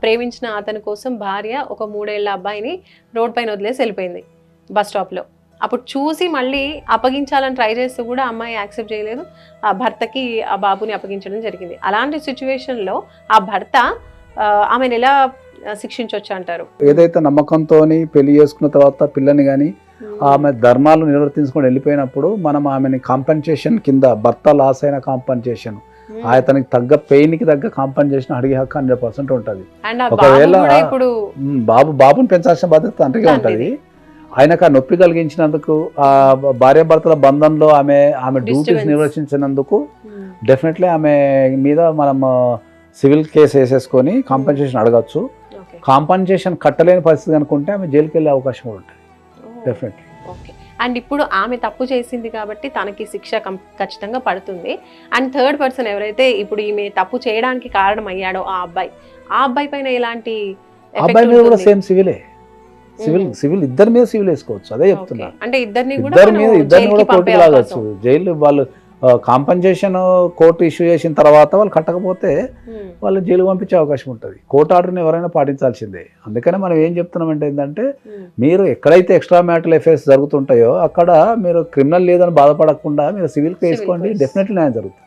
ప్రేమించిన అతని కోసం భార్య ఒక 3 ఏళ్ల అబ్బాయిని రోడ్ పైన వదిలేసి వెళ్ళిపోయింది బస్ స్టాప్లో. అప్పుడు చూసి మళ్ళీ అప్పగించాలని ట్రై చేస్తూ కూడా అమ్మాయి యాక్సెప్ట్ చేయలేదు. ఆ భర్తకి ఆ బాబుని అప్పగించడం జరిగింది. అలాంటి సిచ్యువేషన్లో ఆ భర్త ఆమెను ఎలా శిక్షించవచ్చు అంటారు? ఏదైతే నమ్మకంతో పెళ్లి చేసుకున్న తర్వాత పిల్లని కానీ ఆమె ధర్మాలు నిర్వర్తించుకొని వెళ్ళిపోయినప్పుడు మనం ఆమెని కాంపెన్సేషన్ కింద, భర్త లాస్ అయిన కాంపెన్సేషన్, అతనికి తగ్గ పెయిన్కి తగ్గ కాంపెన్సేషన్ అడిగే హక్కు 100% ఉంటుంది. ఒకవేళ బాబుని పెంచాల్సిన బాధ్యత తండ్రికి ఉంటుంది. ఆయనకు ఆ నొప్పి కలిగించినందుకు, ఆ భార్యాభర్తల బంధంలో ఆమె డ్యూటీస్ నిర్వర్తించినందుకు డెఫినెట్లీ ఆమె మీద మనం సివిల్ కేసు వేసేసుకొని కాంపెన్సేషన్ అడగచ్చు. కాంపెన్సేషన్ కట్టలేని పరిస్థితి అనుకుంటే ఆమె జైలుకి వెళ్ళే అవకాశం కూడా ఉంటుంది డెఫినెట్లీ. ఓకే. అండ్ ఇప్పుడు ఆమె తప్పు చేసింది కాబట్టి తనకి శిక్ష ఖచ్చితంగా పడుతుంది. అండ్ థర్డ్ పర్సన్ ఎవరైతే ఇప్పుడు ఈమె తప్పు చేయడానికి కారణం అయ్యాడో ఆ అబ్బాయి పైన ఎలాంటి అబ్బాయి మీద కూడా సేమ్ సివిల్ ఇద్దరి మీద సివిల్ వేసుకోవచ్చు. అదే చెప్తున్నా. అంటే ఇద్దరిని కూడా కోర్టుకు లాగచ్చు. జైలు వాళ్ళు కాంపెన్సేషన్ కోర్టు ఇష్యూ చేసిన తర్వాత వాళ్ళు కట్టకపోతే వాళ్ళు జైలు పంపించే అవకాశం ఉంటుంది. కోర్టు ఆర్డర్ని ఎవరైనా పాటించాల్సిందే. అందుకనే మనం ఏం చెప్తున్నామంటే ఏంటంటే, మీరు ఎక్కడైతే ఎక్స్ట్రా మ్యారిటల్ అఫైర్స్ జరుగుతుంటాయో అక్కడ మీరు క్రిమినల్ లేదని బాధపడకుండా మీరు సివిల్ వేసుకోండి, డెఫినెట్లీ న్యాయం జరుగుతుంది.